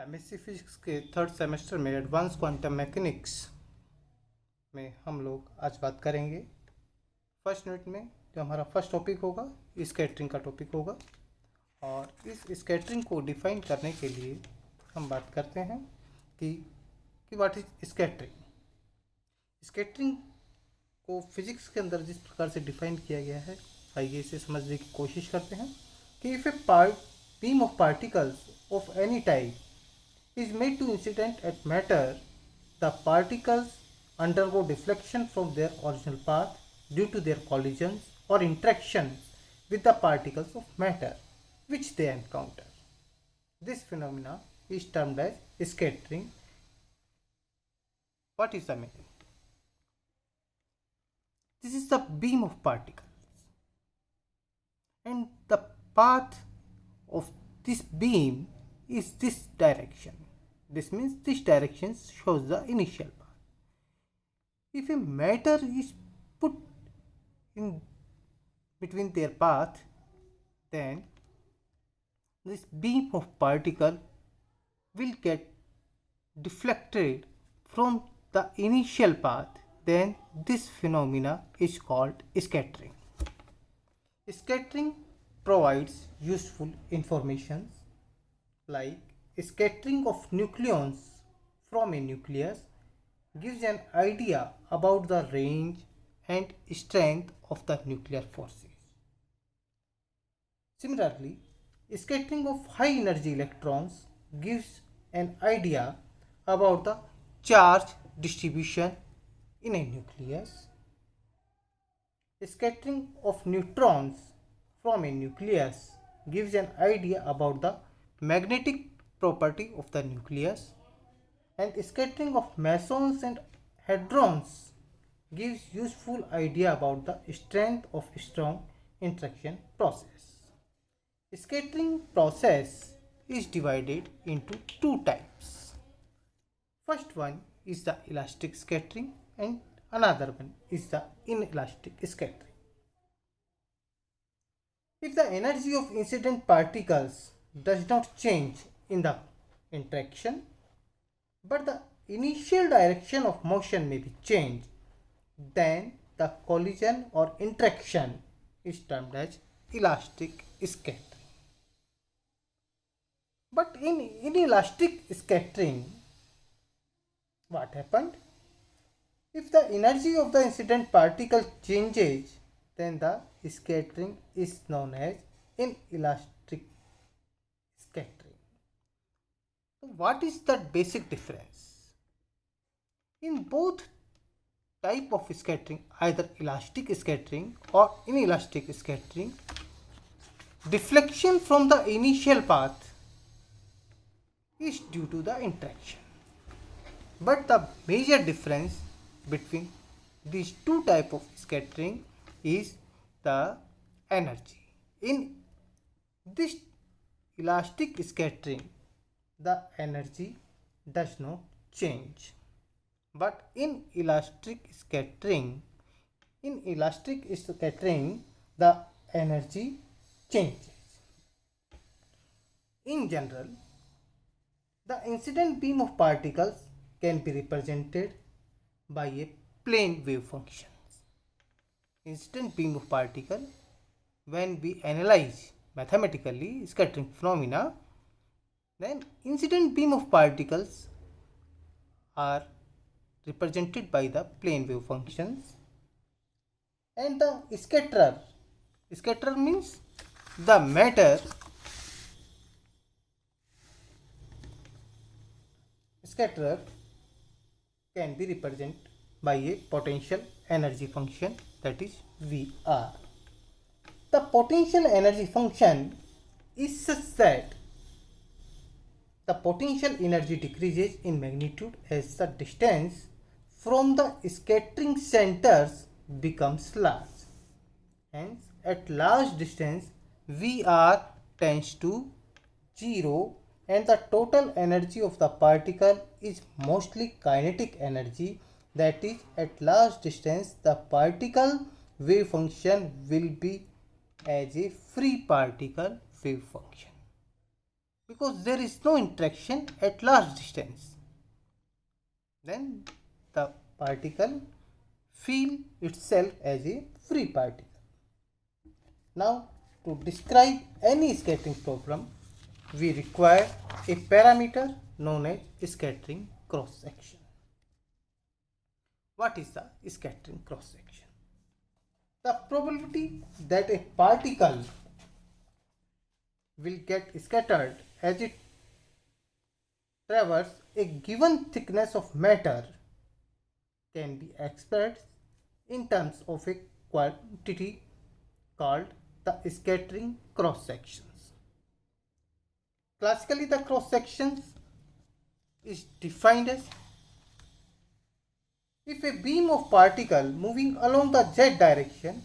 MSc physics के third semester में advance quantum mechanics में हम लोग आज बात करेंगे। फर्स्ट यूनिट में जो हमारा फर्स्ट टॉपिक होगा स्कैटरिंग का टॉपिक होगा, और इस स्कैटरिंग को डिफाइन करने के लिए हम बात करते हैं कि व्हाट इज स्कैटरिंग। स्कैटरिंग को फिजिक्स के अंदर जिस प्रकार से डिफाइन किया गया है, आइए इसे समझने की कोशिश करते हैं कि if a beam of particles of any type is made to incident at matter, the particles undergo deflection from their original path due to their collisions or interactions with the particles of matter which they encounter. This phenomena is termed as scattering. What is the meaning? This is the beam of particles, and the path of this beam is this direction. This means this direction shows the initial path. If a matter is put in between their path, then this beam of particle will get deflected from the initial path. Then this phenomena is called scattering. Scattering provides useful information like scattering of nucleons from a nucleus gives an idea about the range and strength of the nuclear forces. Similarly, scattering of high energy electrons gives an idea about the charge distribution in a nucleus. Scattering of neutrons from a nucleus gives an idea about the magnetic property of the nucleus, and scattering of mesons and hadrons gives useful idea about the strength of strong interaction process. Scattering process is divided into two types. First one is the elastic scattering and another one is the inelastic scattering. If the energy of incident particles does not change in the interaction, but the initial direction of motion may be changed, then the collision or interaction is termed as elastic scattering. But in inelastic scattering, what happened? If the energy of the incident particle changes, then the scattering is known as inelastic scattering. So what is the basic difference? In both type of scattering, either elastic scattering or inelastic scattering, deflection from the initial path is due to the interaction. But the major difference between these two type of scattering is the energy. In this elastic scattering, the energy does not change, but in elastic scattering the energy changes. In general, the incident beam of particles can be represented by a plane wave function. Incident beam of particle, when we analyze mathematically scattering phenomena, then incident beam of particles are represented by the plane wave functions, and the scatterer means the matter scatterer can be represented by a potential energy function, that is VR. The potential energy function is such that the potential energy decreases in magnitude as the distance from the scattering centers becomes large. Hence, at large distance, VR tends to 0, and the total energy of the particle is mostly kinetic energy. That is, at large distance, the particle wave function will be as a free particle wave function. because there is no interaction at large distance. Then the particle feel itself as a free particle. Now, to describe any scattering problem, we require a parameter known as scattering cross section. What is the scattering cross section? The probability that a particle will get scattered as it traverses a given thickness of matter can be expressed in terms of a quantity called the scattering cross sections. Classically, the cross sections is defined as if a beam of particle moving along the z direction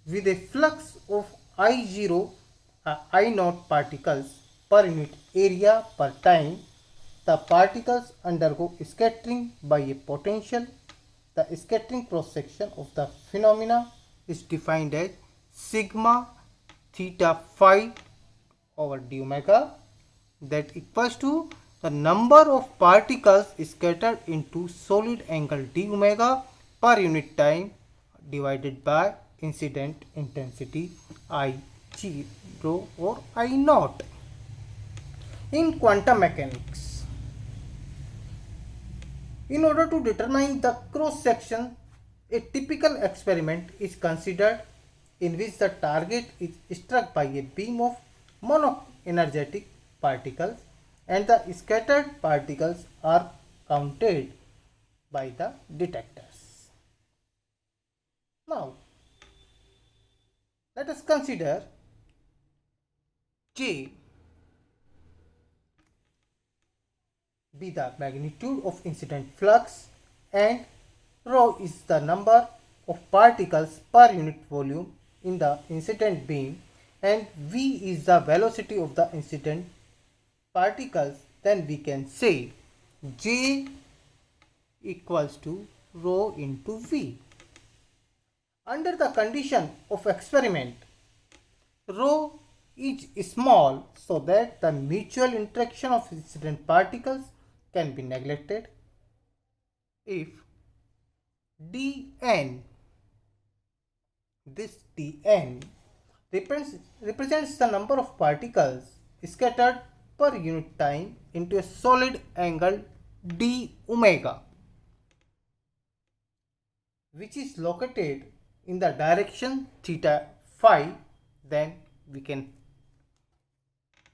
with a flux of I0 I0 particles per unit area per time, the particles undergo scattering by a potential. The scattering cross section of the phenomena is defined as sigma theta phi over d omega, that equals to the number of particles scattered into solid angle d omega per unit time divided by incident intensity I0 or I0. In quantum mechanics, in order to determine the cross section, a typical experiment is considered in which the target is struck by a beam of monoenergetic particles and the scattered particles are counted by the detectors. Now, let us consider J be the magnitude of incident flux and rho is the number of particles per unit volume in the incident beam and v is the velocity of the incident particles, then we can say J equals to rho into v. Under the condition of experiment, rho is small so that the mutual interaction of incident particles can be neglected. If dn, this dn represents the number of particles scattered per unit time into a solid angle d omega, which is located in the direction theta phi, then we can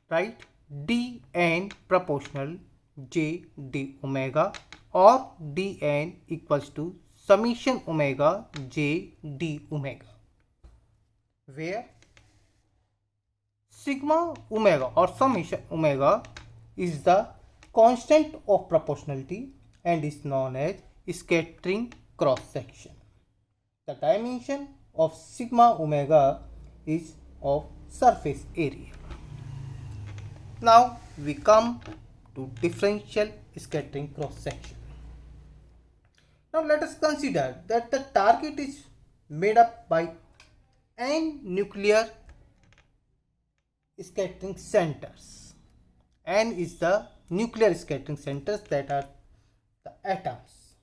write dn proportional j d omega or dn equals to summation omega j d omega, where sigma omega or summation omega is the constant of proportionality and is known as scattering cross section. The dimension of sigma omega is of surface area. Now we come to differential scattering cross section. Now let us consider that the target is made up by n nuclear scattering centers. N is the nuclear scattering centers, that are the atoms,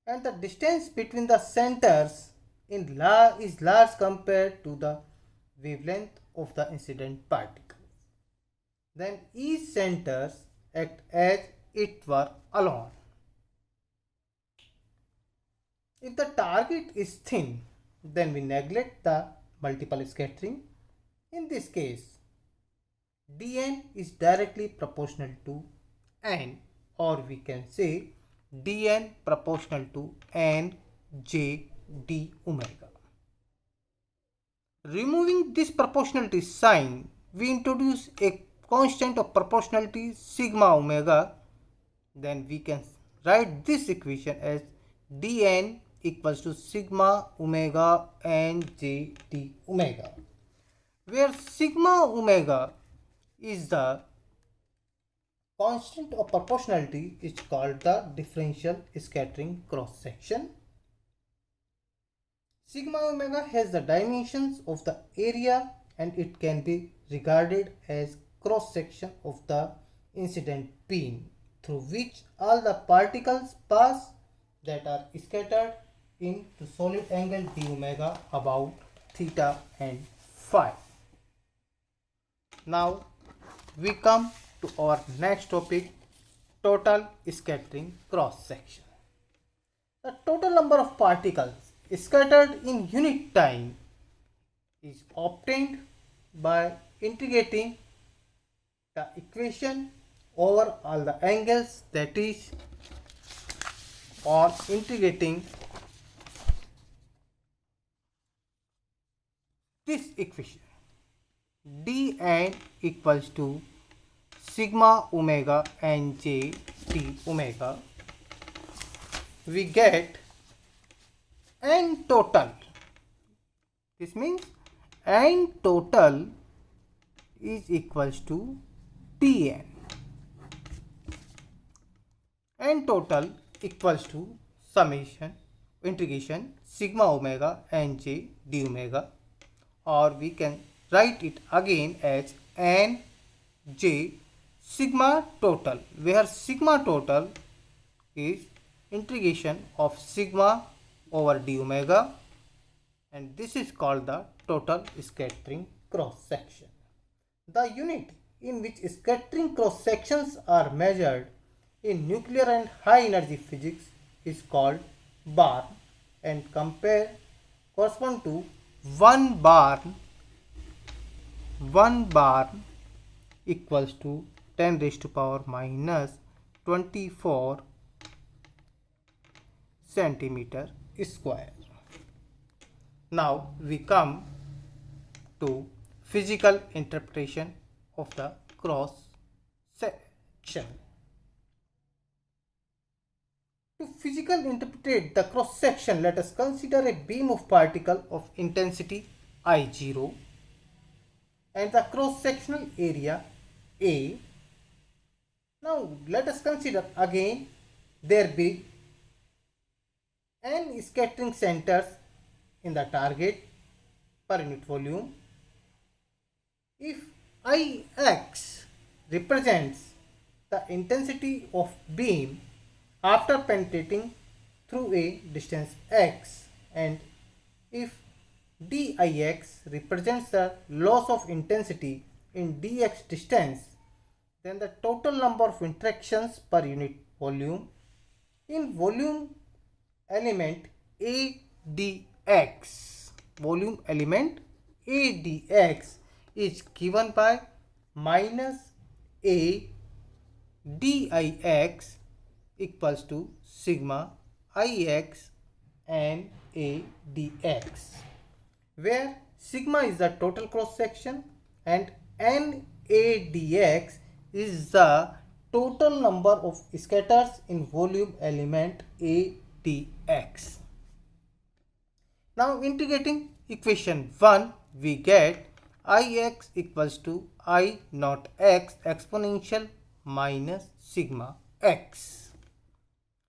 and the distance between the centers is large compared to the wavelength of the incident particle. Then each centers act as it were alone. If the target is thin, then we neglect the multiple scattering. In this case, dn is directly proportional to n, or we can say dn proportional to n j d omega. Removing this proportionality sign, we introduce a constant of proportionality sigma omega. Then we can write this equation as dn equals to sigma omega n j d omega, where sigma omega is the constant of proportionality, is called the differential scattering cross section. Sigma omega has the dimensions of the area and it can be regarded as cross section of the incident beam through which all the particles pass that are scattered into solid angle d omega about theta and phi. Now we come to our next topic, total scattering cross section. The total number of particles scattered in unit time is obtained by integrating the equation over all the angles, that is, or integrating this equation dn equals to sigma omega nj d omega, we get n total. This means n total is equals to Tn. N total equals to summation integration sigma omega nj d omega, or we can write it again as nj sigma total, where sigma total is integration of sigma over d omega, and this is called the total scattering cross section. The unit in which scattering cross sections are measured in nuclear and high energy physics is called barn, and correspond to 1 barn equals to 10 raised to power minus 24 centimeter square. Now we come to physical interpretation of the cross section. To physically interpret the cross section, let us consider a beam of particle of intensity I0 and the cross sectional area A. Now let us consider again there be n scattering centers in the target per unit volume. If Ix represents the intensity of beam after penetrating through a distance x, and if Dix represents the loss of intensity in dx distance, then the total number of interactions per unit volume in volume element AdX is given by minus A dix equals to sigma Ix and A dx, where sigma is the total cross section and NAdx is the total number of scatters in volume element AdX. Now integrating equation 1, we get Ix equals to I naught x exponential minus sigma x,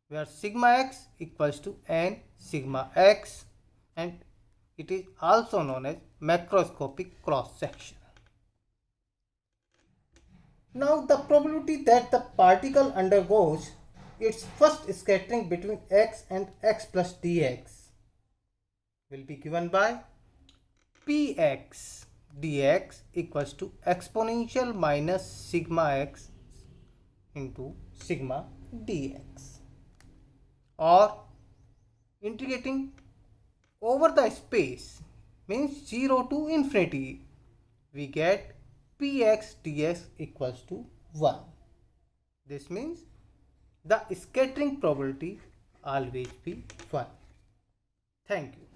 where sigma x equals to n sigma x, and it is also known as macroscopic cross section. Now the probability that the particle undergoes its first scattering between x and x plus dx will be given by Px dx equals to exponential minus sigma x into sigma dx, or integrating over the space means 0 to infinity, we get Px dx equals to 1. This means the scattering probability always be 1. Thank you.